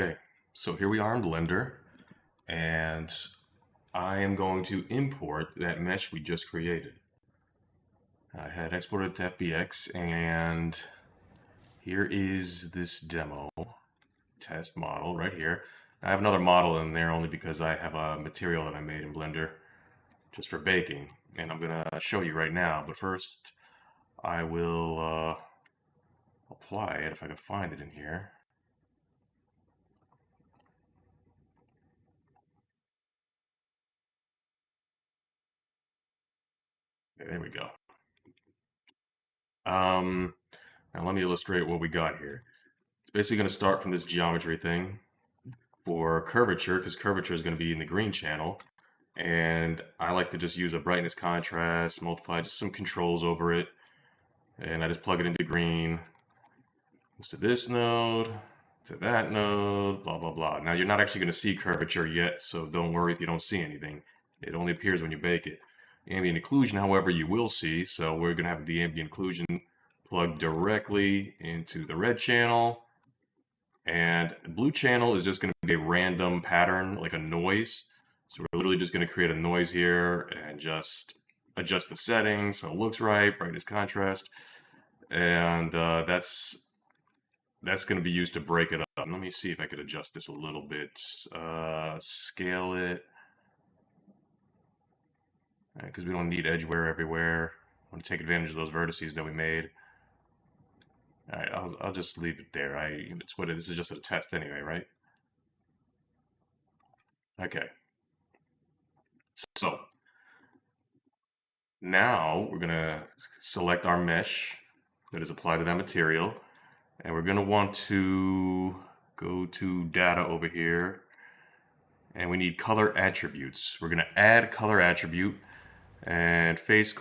Okay, so here we are in Blender, and I am going to import that mesh we just created. I had exported to FBX, and here is this demo test model right here. I have another model in there only because I have a material that I made in Blender just for baking, and I'm gonna show you right now. But first, I will apply it if I can find it in here. Okay, there we go. Now let me illustrate what we got here. It's basically going to start from this geometry thing for curvature, because curvature is going to be in the green channel. And I like to just use a brightness contrast, multiply just some controls over it. And I just plug it into green. Goes to this node, to that node, blah, blah, blah. Now you're not actually going to see curvature yet, so don't worry if you don't see anything. It only appears when you bake it. Ambient occlusion, however, you will see. So we're going to have the ambient occlusion plugged directly into the red channel. And the blue channel is just going to be a random pattern, like a noise. So we're literally just going to create a noise here and just adjust the settings so it looks right, brightness contrast. And that's going to be used to break it up. Let me see if I could adjust this a little bit. Scale it. Because we don't need edgeware everywhere. I want to take advantage of those vertices that we made. All right, I'll just leave it there. This is just a test anyway, right? Okay. So now we're gonna select our mesh that is applied to that material, and we're gonna want to go to data over here, and we need color attributes. We're gonna add color attribute, and face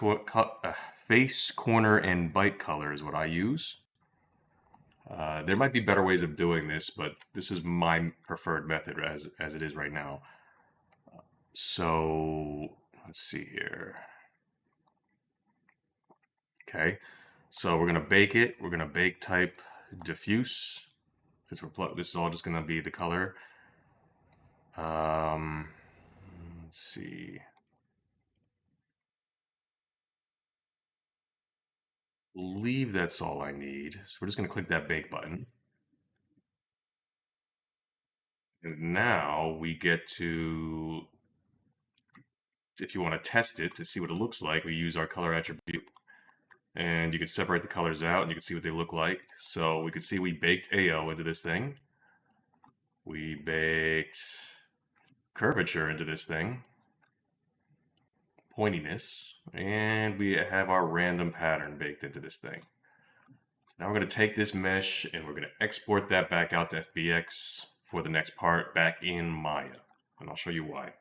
corner and bite color is what I use. There might be better ways of doing this, but this is my preferred method as it is right now. So let's see here. Okay, so we're gonna bake it. We're gonna bake type diffuse. Since this is all just gonna be the color. Let's see. I believe that's all I need. So we're just gonna click that bake button. And now we get to, if you want to test it to see what it looks like, we use our color attribute. And you can separate the colors out and you can see what they look like. So we can see we baked AO into this thing. We baked curvature into this thing. Pointiness. And we have our random pattern baked into this thing. So now we're going to take this mesh and we're going to export that back out to FBX for the next part back in Maya. And I'll show you why.